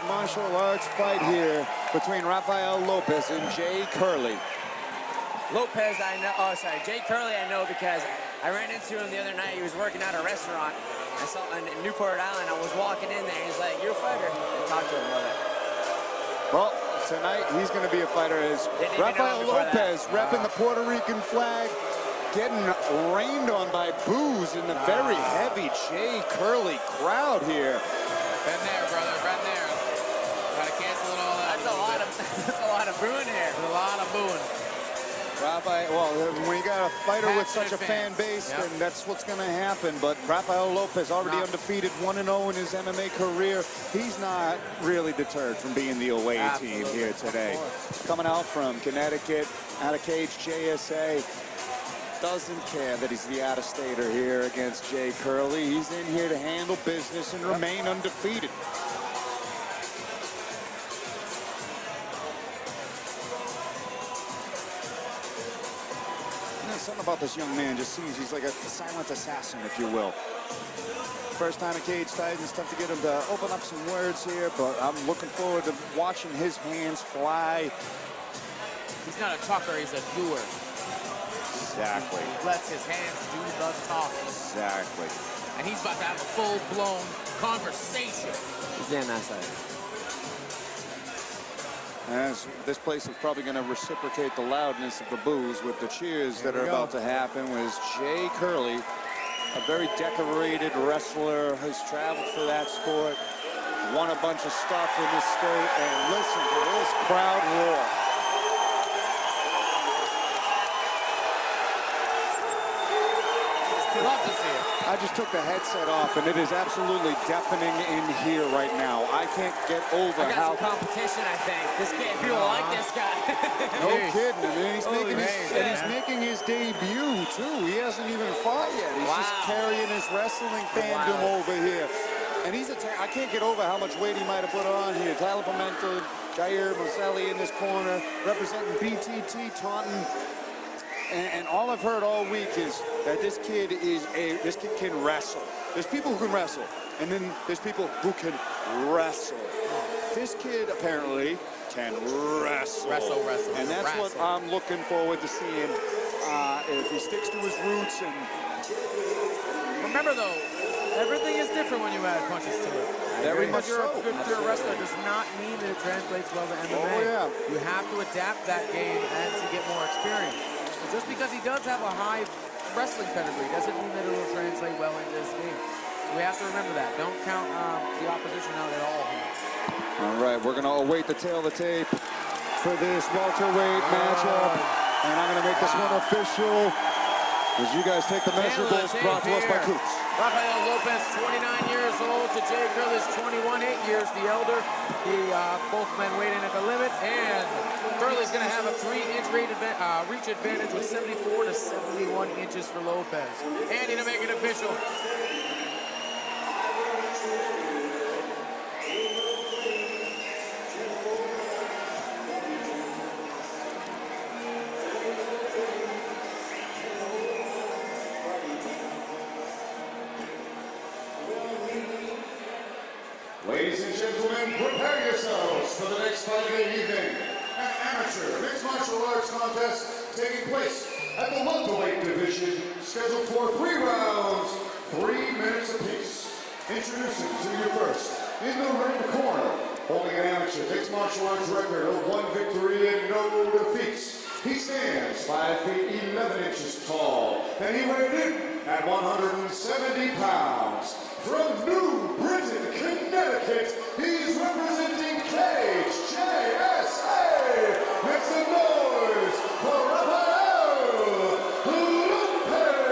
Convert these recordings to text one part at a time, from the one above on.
Martial arts fight here between Rafael Lopez and Jay Curley. Lopez, I know. Oh, sorry, Jay Curley, I know because I ran into him the other night. He was working at a restaurant. I saw in Newport Island. I was walking in there. He's like, "You're a fighter." I talked to him about it. Well, tonight he's going to be a fighter as Rafael Lopez repping the Puerto Rican flag, getting rained on by boos in the very heavy Jay Curley crowd here. Been there, brother. Been there. Gotta cancel it all out. That's a lot of booing here. There's a lot of booing. Rafael, well, when you got a fighter with such a fan base, then that's what's going to happen. But Rafael Lopez already undefeated, 1-0 in his MMA career. He's not really deterred from being the away team here today. Coming out from Connecticut, out of cage JSA. Doesn't care that he's the out-of-stater here against Jay Curley. He's in here to handle business and remain undefeated. Something about this young man just seems he's like a silent assassin, if you will. First time at Cage Titans, tough to get him to open up some words here, but I'm looking forward to watching his hands fly. He's not a talker, he's a doer. Exactly. He lets his hands do the talking. Exactly. And he's about to have a full-blown conversation. He's damn nice side. As this place is probably going to reciprocate the loudness of the boos with the cheers that are about to happen, was Jay Curley, a very decorated wrestler, has traveled for that sport, won a bunch of stuff in this state, and listen to this crowd roar. Love to see it. I just took the headset off, and it is absolutely deafening in here right now. I can't get over how competition. I think this kid, people like this guy. No kidding. I mean, he's making his debut too. He hasn't even fought yet. He's just carrying his wrestling fandom over here. And I can't get over how much weight he might have put on here. Tyler Pimenta, Jair Moselli in this corner, representing BTT Taunton. And all I've heard all week is that this kid can wrestle. There's people who can wrestle, and then there's people who can wrestle. This kid apparently can wrestle. Wrestle. And that's what I'm looking forward to seeing if he sticks to his roots. And remember though, everything is different when you add punches to it. Very much so. You're a good wrestler does not mean that it translates well to MMA. Oh, yeah. You have to adapt that game and to get more experience. Just because he does have a high wrestling pedigree doesn't mean that it will translate well into this game. We have to remember that. Don't count the opposition out at all here. All right, we're going to await the tail of the tape for this welterweight matchup. And I'm going to make this one official as you guys take the measurables brought to us by Coots. Rafael Lopez, 29 years old, to Jay Curley's 21, 8 years the elder. Both men weighed in at the limit, and Curley's going to have a 3-inch reach advantage with 74 to 71 inches for Lopez. Andy to make it official. Ladies and gentlemen, prepare yourselves for the next fight of the evening. An amateur mixed martial arts contest taking place at the welterweight division, scheduled for 3 rounds, 3 minutes apiece. Introducing to you first, in the ring corner, holding an amateur mixed martial arts record of 1 victory and no defeats. He stands 5 feet 11 inches tall, and he weighed in at 170 pounds. From New Britain, Connecticut, he's representing Cage JSA. Make some noise for Rafael Lopez.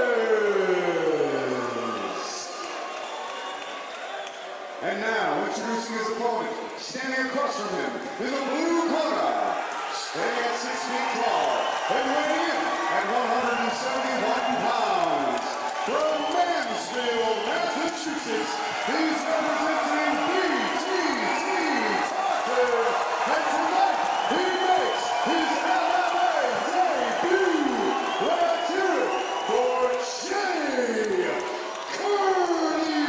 And now, introducing his opponent, standing across from him in the blue corner, standing at 6 feet tall, and weighing in at 171 pounds. From Mansfield, Massachusetts, he's representing BTT Taunton. And tonight, he makes his MMA debut. Let's hear it for Jay Curley.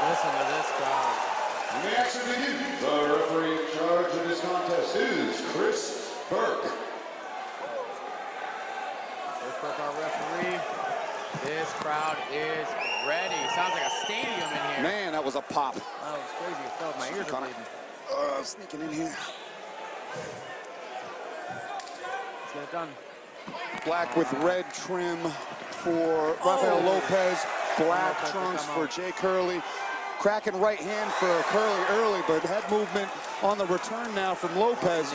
Listen to this And the action begins. The referee in charge of this contest is Chris Burke. Chris Burke, our referee. This crowd is ready. Sounds like a stadium in here. Man, that was a pop. That was crazy. It felt my ears are bleeding. Sneaking in here. Let's get it done. Black with red trim for Rafael Lopez. Black trunks for Jay Curley. Cracking right hand for Curley early, but head movement on the return now from Lopez.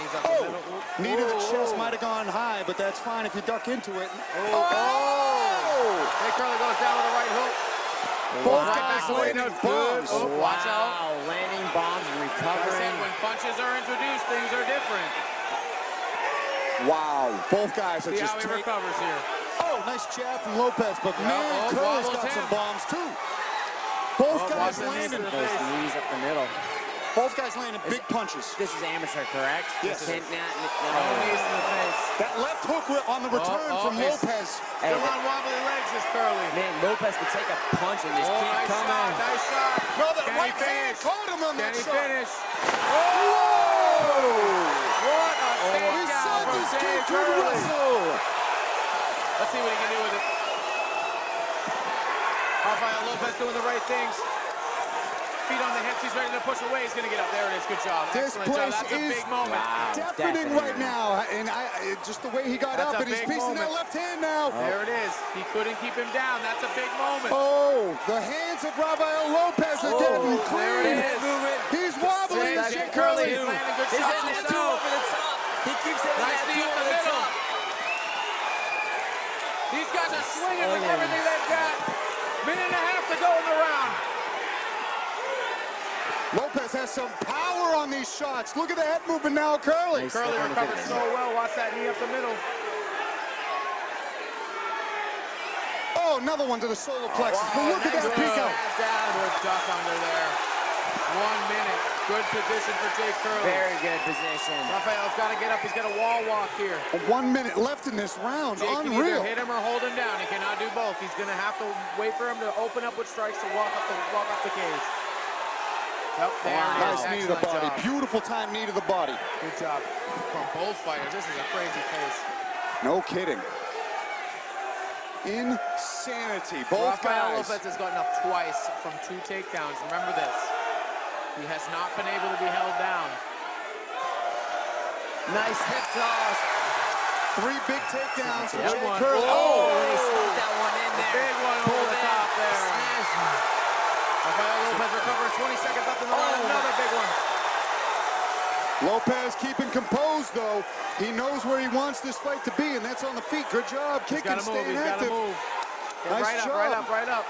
Knee to the chest might have gone high, but that's fine if you duck into it. Jay Curley goes down with a right hook. Both guys landing bombs. Watch out. Landing bombs and recovering. When punches are introduced, things are different. Wow, both guys are See just how he recovers here. Oh, nice jab from Lopez, but man, Curley's got some bombs too. Both guys landing those knees up the middle. Both guys landing big punches. This is amateur, correct? Yes. No. Knees in the face. That left hook on the return from Lopez. Still on wobbly legs is Curley. Man, Lopez could take a punch and just keep coming. Nice shot. No, that Can right he hand finish? caught him on Can that he shot. finish? Whoa! What a He takedown said from this Jay kid could Curley. wrestle. Let's see what he can do with it. Rafael Lopez doing the right things. Feet on the hips, he's ready to push away. He's going to get up. There it is. Good job. This Excellent job. place That's a is big moment. deafening right now, and just the way he got That's up a and he's big piecing moment. that left hand now. There it is. He couldn't keep him down. That's a big moment. Oh, the hands of Rafael Lopez are getting There clean. it is. He's wobbling. Jay Curley is landing good He's shots hitting that two himself. over the top. He keeps hitting Nice that knee two up over the the middle. top. These guys are swinging with everything they've got. Minute and a half to go in the round. Lopez has some power on these shots. Look at the head movement now, Curley. Nice. Curley recovered so well. Watch that knee up the middle. Oh, another one to the solar plexus. But look at that peek out. Good duck under there. 1 minute. Good position for Jay Curley. Very good position. Rafael's got to get up. He's got a wall walk here. 1 minute left in this round. Jay can Unreal. either hit him or hold him down. He cannot do both. He's going to have to wait for him to open up with strikes to walk up the cage. Yep, there it is. Nice knee to the Excellent body. job. Beautiful time knee to the body. Good job from both fighters. This is a crazy pace. No kidding. Insanity. Both Rafael guys. Lopez has gotten up twice from 2 takedowns. Remember this. He has not been able to be held down. Nice hip toss. 3 big takedowns for Good Jay one. Curley. Oh, and he slipped that one in there. Big one over Pulled the in. top there. Smash. Rafael Lopez recovering 20 seconds left in the round. Another big one. Lopez keeping composed, though. He knows where he wants this fight to be, and that's on the feet. Good job. He's Kicking, got to move. staying He's got to active. move. Nice right up, job. right up, right up.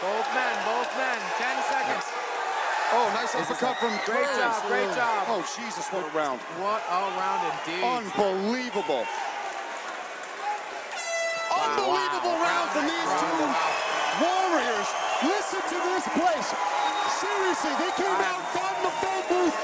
Both men. 10 seconds. Oh, nice uppercut from Great Curley. job, great job. Oh, Jesus, what a round. What a round indeed. Unbelievable. Unbelievable round from these two warriors. Listen to this place. Seriously, they came out from the phone booth.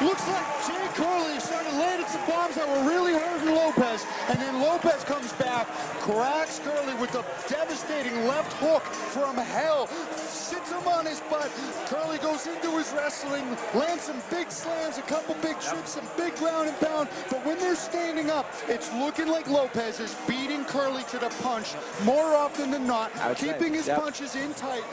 Looks like Jay Curley started landing some bombs that were really hurting Lopez. And then Lopez comes back, cracks Curley with a devastating left hook from hell. Sits him on his butt. Curley goes into his wrestling, lands some big slams, a couple big trips, some big ground and pound. But when they're standing up, it's looking like Lopez is beating Curley to the punch more often than not, keeping his punches in tight,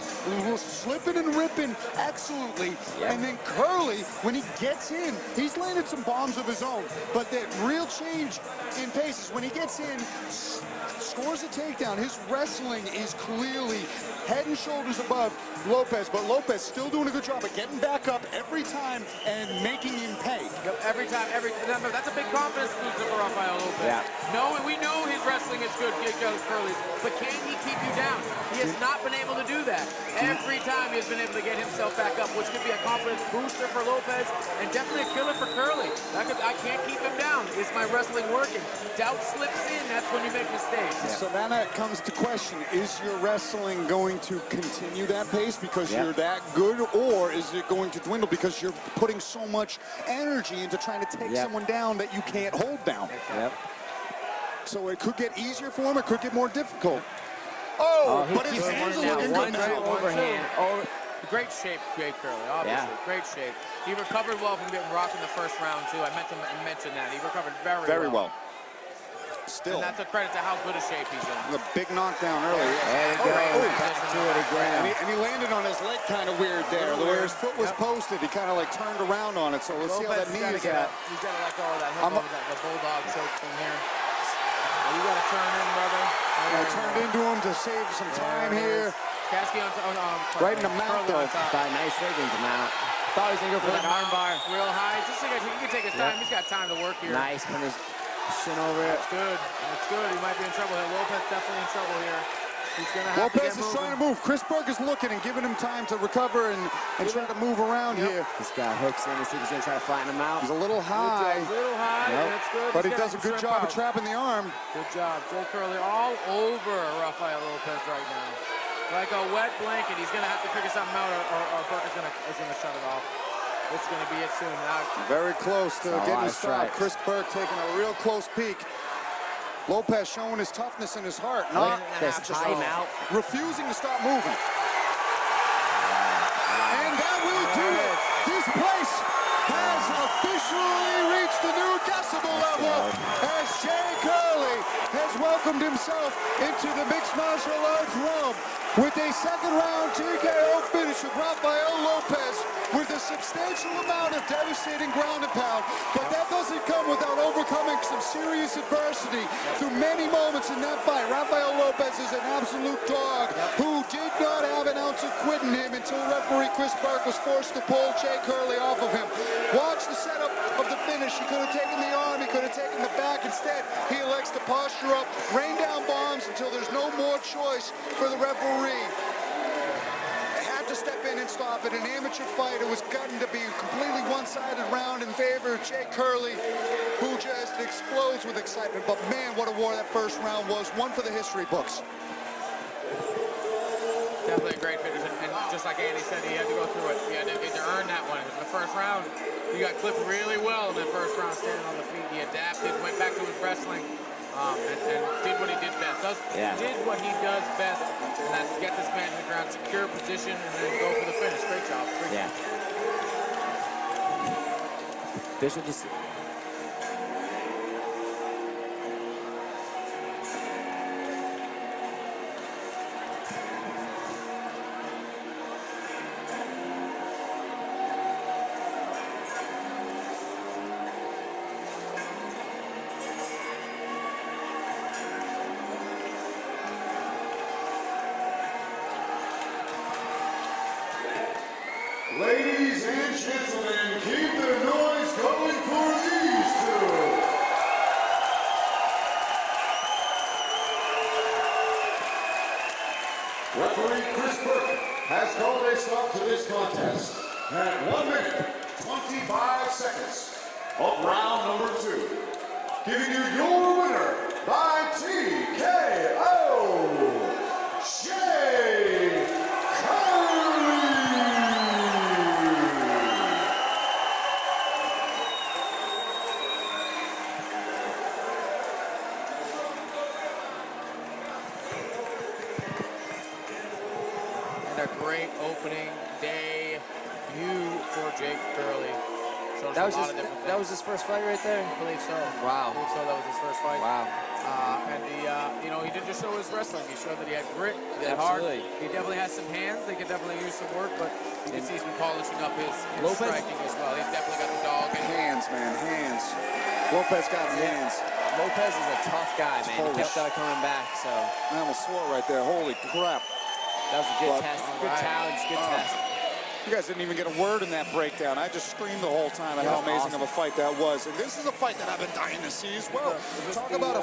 slipping and ripping excellently. And then Curley, when he gets in, he's landed some bombs of his own. But that real change in pace is when he gets in, scores a takedown. His wrestling is clearly head and shoulders above Lopez, but Lopez still doing a good job of getting back up every time and making him pay. Yep, every time. Remember, that's a big confidence booster for Rafael Lopez. Yeah. We know his wrestling is good, Curley's, but can he keep you down? He has not been able to do that. Every time he has been able to get himself back up, which could be a confidence booster for Lopez and definitely a killer for Curley. I can't keep him down. Is my wrestling working? Doubt slips in, that's when you make mistakes. So then it comes to question, is your wrestling going to continue that pace because you're that good, or is it going to dwindle because you're putting so much energy into trying to take someone down that you can't hold down? So it could get easier for him, it could get more difficult. Oh, but his hands are looking good now. Overhand. Great shape, Jay Curley, obviously. Yeah. Great shape. He recovered well from getting rocked in the first round, too. I meant to mention that. He recovered Very well. Still. And that's a credit to how good a shape he's in. The big knockdown earlier. There you go. Back to it again. And he landed on his leg kind of weird there. The way his foot was posted, he kind of like turned around on it. So let's see how that knee is at. He's got to let go of that hook over the bulldog choke from here. You got to turn in, brother. Turned into him to save some time here. Kasky on right in the mouth, though. Got a nice leg into the mouth. Thought he was going to go for that arm bar. Real high. Just like he can take his time. He's got time to work here. Nice. Put his shin over it. That's good. That's good. He might be in trouble here. Lopez definitely in trouble here. He's going to have Lopez is trying to move. Chris Burke is looking and giving him time to recover and try to move around here. He's got hooks in. He's going to try to flatten him out. He's a little high. A little high. That's good. But he does a good job of trapping the arm. Good job. Jay Curley all over Rafael Lopez right now. Like a wet blanket. He's going to have to figure something out or Burke is going to shut it off. It's going to be it soon. Now, very close to getting stopped. Chris Burke taking a real close peek. Lopez showing his toughness and his heart. Not just out. Refusing to stop moving. And that will do it. This place has officially reached a new decibel level as Jay Curley has welcomed himself into the mixed martial arts realm with a second-round TKO finish with Rafael Lopez with a substantial amount of devastating ground and pound. But that doesn't come without overcoming some serious adversity through many moments in that fight. Rafael Lopez is an absolute dog who did not have an ounce of quit in him until referee Chris Burke was forced to pull Jay Curley off of him. Watch the setup of the finish. He could have taken the arm, he could have taken the back. Instead, he elects to posture up, rain down bombs until there's no more choice for the referee. They had to step in and stop it. An amateur fight. It was gotten to be a completely one-sided round in favor of Jay Curley, who just explodes with excitement. But man, what a war that first round was. One for the history books. Definitely a great finish, and just like Andy said, he had to go through it. He had to earn that one. In the first round, he got clipped really well in that first round, standing on the feet. He adapted, went back to his wrestling, and did what he did best. Did what he does best, and that's get this man to the ground, secure position, and then go for the finish. Great job. Great job. Official just. Ladies and gentlemen, keep the noise going for these two. Referee Chris Burke has called a stop to this contest at 1 minute, 25 seconds of round number 2. Giving you your winner by TKO, Jay Curley. And a great opening day for Jay Curley. That was his first fight right there? I believe so. Wow. I believe so. That was his first fight. Wow. And he didn't just show his wrestling. He showed that he had grit, he had heart. He definitely has some hands. They could definitely use some work, but you can see he's been polishing up his striking as well. He's definitely got the dog. And hands, man, hands. Lopez got hands. Lopez is a tough guy, man. He kept coming back, so. I almost swore right there. Holy crap. That was a good test. Good challenge, good test. You guys didn't even get a word in that breakdown. I just screamed the whole time at how amazing of a fight that was. And this is a fight that I've been dying to see as well. Talk about a